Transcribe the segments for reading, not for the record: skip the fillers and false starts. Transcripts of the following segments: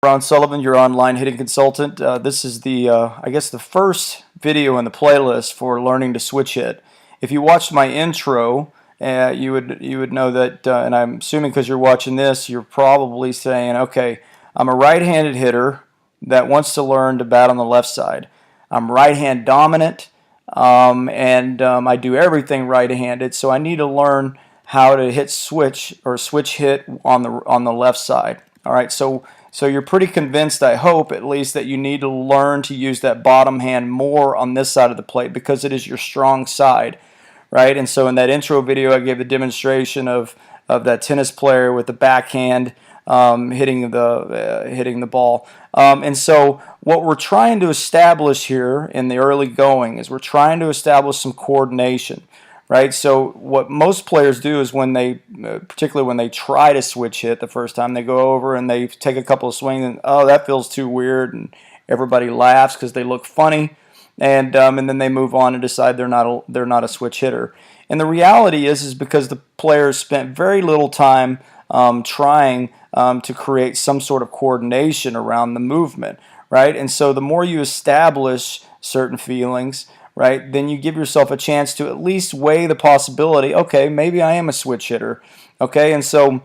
Ron Sullivan, your online hitting consultant. This is I guess the first video in the playlist for learning to switch hit. If you watched my intro, you would know that, and I'm assuming because you're watching this, you're probably saying, okay, I'm a right-handed hitter that wants to learn to bat on the left side. I'm right-hand dominant, and I do everything right-handed, so I need to learn how to hit switch or switch hit on the left side. All right, so you're pretty convinced, I hope at least, that you need to learn to use that bottom hand more on this side of the plate because it is your strong side, right? And so in that intro video, I gave a demonstration of that tennis player with the backhand hitting the ball. And so what we're trying to establish here in the early going is we're trying to establish some coordination. Right, so what most players do is when they, particularly when they try to switch hit the first time, they go over and they take a couple of swings and, oh, that feels too weird, and everybody laughs because they look funny, and then they move on and decide they're not a switch hitter. And the reality is because the players spent very little time trying to create some sort of coordination around the movement, right? And so the more you establish certain feelings, right, then you give yourself a chance to at least weigh the possibility, okay, maybe I am a switch hitter, okay, and so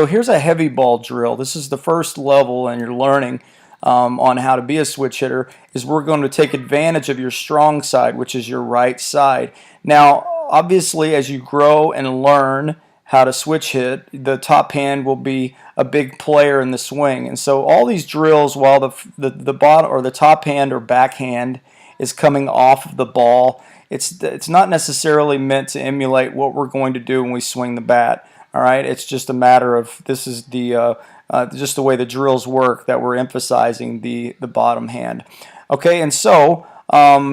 here's a heavy ball drill. This is the first level, and you're learning on how to be a switch hitter, is we're going to take advantage of your strong side, which is your right side. Now, obviously, as you grow and learn how to switch hit, the top hand will be a big player in the swing, and so all these drills, while the bottom or the top hand or backhand is coming off of the ball, it's not necessarily meant to emulate what we're going to do when we swing the bat. All right, it's just a matter of this is just the way the drills work that we're emphasizing the bottom hand. Okay, and so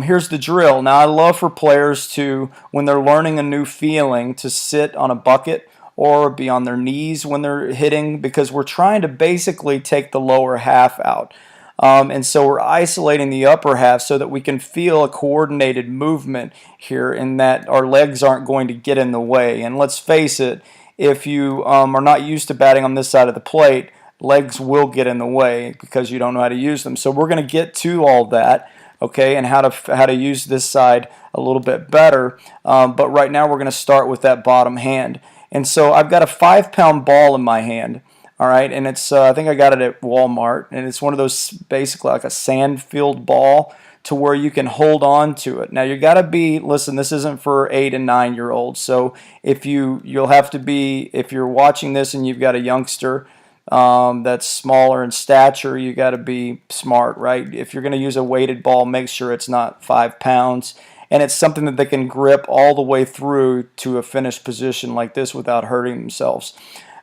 here's the drill. Now I love for players to, when they're learning a new feeling, to sit on a bucket or be on their knees when they're hitting, because we're trying to basically take the lower half out. And so we're isolating the upper half so that we can feel a coordinated movement here, in that our legs aren't going to get in the way. And let's face it, if you are not used to batting on this side of the plate, legs will get in the way because you don't know how to use them. So we're going to get to all that, okay, and how to use this side a little bit better. But right now we're going to start with that bottom hand. And so I've got a 5-pound ball in my hand. All right, and it's I think I got it at Walmart, and it's one of those basically like a sand-filled ball to where you can hold on to it. Now you got to be, listen, this isn't for 8 and 9-year-olds. So if you'll have to be, if you're watching this and you've got a youngster that's smaller in stature, you got to be smart, right? If you're going to use a weighted ball, make sure it's not 5 pounds, and it's something that they can grip all the way through to a finished position like this without hurting themselves.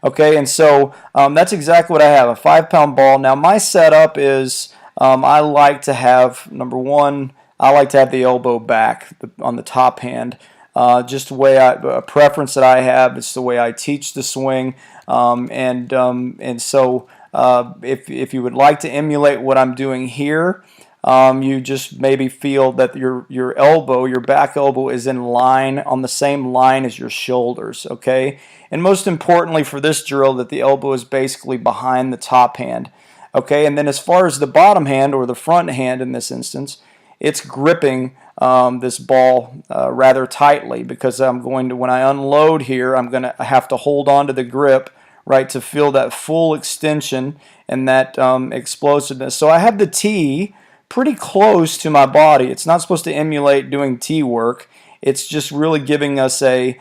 Okay, and so that's exactly what I have, a 5-pound ball. Now my setup is I like to have, number one, I like to have the elbow back on the top hand. Just the way a preference that I have. It's the way I teach the swing, and so if you would like to emulate what I'm doing here, you just maybe feel that your elbow, your back elbow, is in line, on the same line as your shoulders, okay? And most importantly for this drill, that the elbow is basically behind the top hand, okay? And then as far as the bottom hand, or the front hand in this instance, it's gripping this ball rather tightly, because I'm going to, when I unload here, I'm going to have to hold on to the grip, right, to feel that full extension and that explosiveness. So I have the tee pretty close to my body. It's not supposed to emulate doing tee work. It's just really giving us I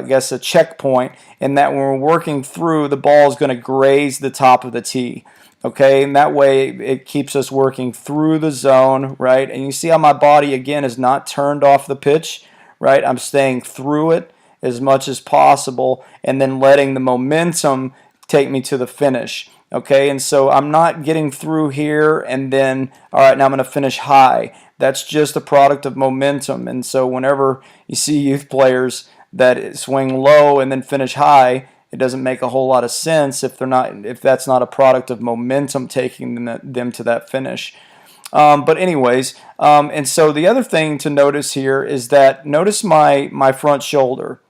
guess a checkpoint, in that when we're working through, the ball is going to graze the top of the tee. Okay, and that way it keeps us working through the zone, right? And you see how my body, again, is not turned off the pitch, right? I'm staying through it as much as possible, and then letting the momentum take me to the finish. Okay, and so I'm not getting through here and then, all right, now I'm going to finish high. That's just a product of momentum. And so whenever you see youth players that swing low and then finish high, it doesn't make a whole lot of sense if that's not a product of momentum taking them to that finish. But anyways, and so the other thing to notice here is that, notice my front shoulder.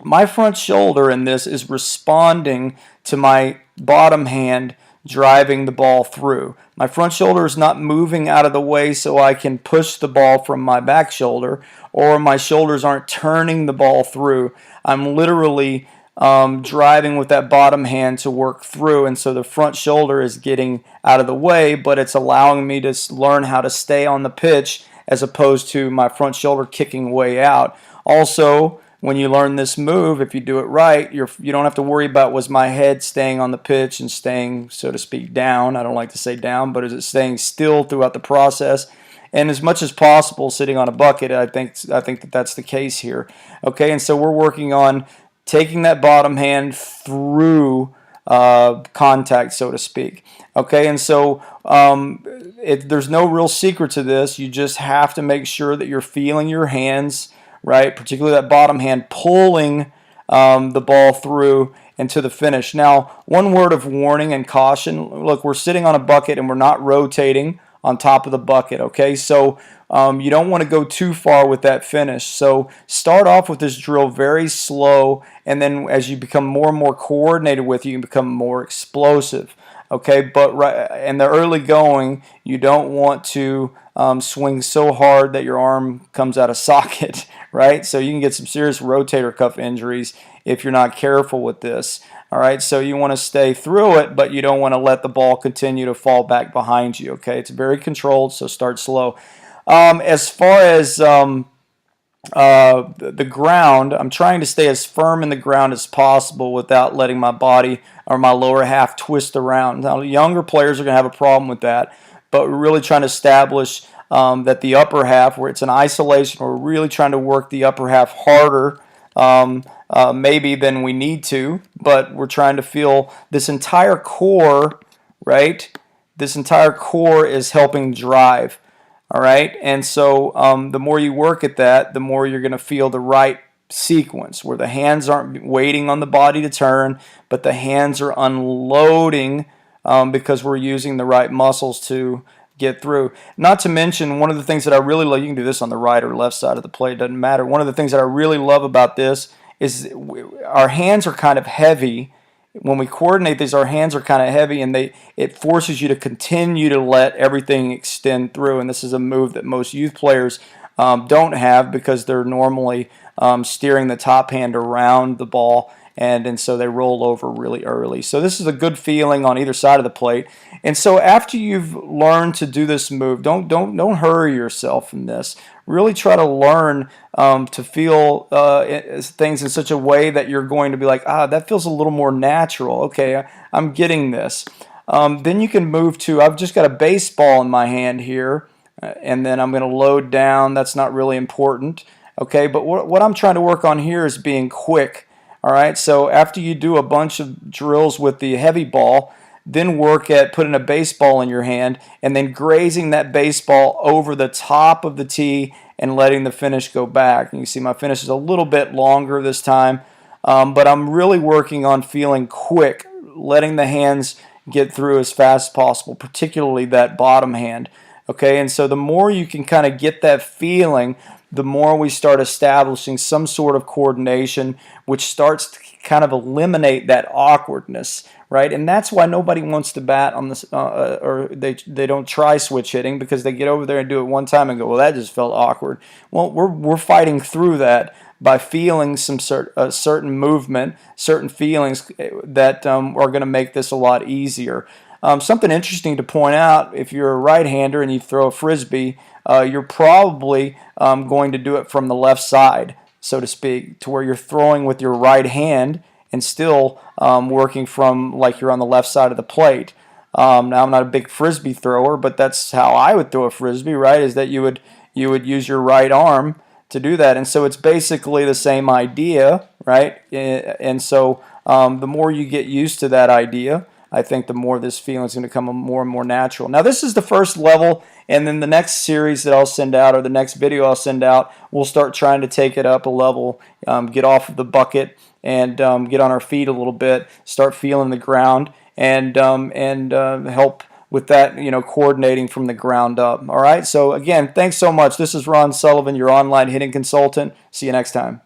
My front shoulder in this is responding to my bottom hand driving the ball through. My front shoulder is not moving out of the way so I can push the ball from my back shoulder, or my shoulders aren't turning the ball through. I'm literally driving with that bottom hand to work through, and so the front shoulder is getting out of the way, but it's allowing me to learn how to stay on the pitch as opposed to my front shoulder kicking way out. Also, when you learn this move, if you do it right, you don't have to worry about was my head staying on the pitch and staying, so to speak, down. I don't like to say down, but is it staying still throughout the process? And as much as possible sitting on a bucket, I think that that's the case here. Okay, and so we're working on taking that bottom hand through contact, so to speak. Okay, and so there's no real secret to this. You just have to make sure that you're feeling your hands, right? Particularly that bottom hand pulling the ball through and to the finish. Now, one word of warning and caution. Look, we're sitting on a bucket and we're not rotating on top of the bucket, okay? So you don't want to go too far with that finish. So start off with this drill very slow, and then as you become more and more coordinated with it, you can become more explosive, okay? But in the early going, you don't want to swing so hard that your arm comes out of socket, right? So you can get some serious rotator cuff injuries if you're not careful with this. All right, so you want to stay through it, but you don't want to let the ball continue to fall back behind you. Okay, it's very controlled, so start slow. As far as the ground, I'm trying to stay as firm in the ground as possible without letting my body or my lower half twist around. Now, younger players are going to have a problem with that, but we're really trying to establish that the upper half, where it's an isolation, we're really trying to work the upper half harder maybe than we need to, but we're trying to feel this entire core, right? This entire core is helping drive, all right? And so the more you work at that, the more you're going to feel the right sequence, where the hands aren't waiting on the body to turn, but the hands are unloading because we're using the right muscles to get through. Not to mention, one of the things that I really love, you can do this on the right or left side of the plate, doesn't matter. One of the things that I really love about this is our hands are kind of heavy. When we coordinate these, our hands are kind of heavy, and it forces you to continue to let everything extend through. And this is a move that most youth players don't have, because they're normally steering the top hand around the ball, and so they roll over really early. So this is a good feeling on either side of the plate. And so after you've learned to do this move, don't hurry yourself in this. Really try to learn to feel things in such a way that you're going to be like, that feels a little more natural. Okay, I'm getting this. Then you can move to, I've just got a baseball in my hand here, and then I'm going to load down. That's not really important. Okay, but what I'm trying to work on here is being quick. All right, so after you do a bunch of drills with the heavy ball, then work at putting a baseball in your hand and then grazing that baseball over the top of the tee and letting the finish go back. And you see my finish is a little bit longer this time, but I'm really working on feeling quick, letting the hands get through as fast as possible, particularly that bottom hand. Okay, and so the more you can kind of get that feeling, the more we start establishing some sort of coordination, which starts to kind of eliminate that awkwardness, right? And that's why nobody wants to bat on this, or they don't try switch hitting, because they get over there and do it one time and go, well, that just felt awkward. Well, we're fighting through that by feeling some certain movement, certain feelings that are going to make this a lot easier. Something interesting to point out, if you're a right-hander and you throw a frisbee, you're probably going to do it from the left side, so to speak, to where you're throwing with your right hand and still working from like you're on the left side of the plate. Now, I'm not a big frisbee thrower, but that's how I would throw a frisbee, right? Is that you would use your right arm to do that, and so it's basically the same idea, right? And so the more you get used to that idea, I think the more this feeling is going to come more and more natural. Now, this is the first level, and then the next series that I'll send out, or the next video I'll send out, we'll start trying to take it up a level, get off of the bucket, and get on our feet a little bit, start feeling the ground, and help with that, coordinating from the ground up. All right, so again, thanks so much. This is Ron Sullivan, your online hitting consultant. See you next time.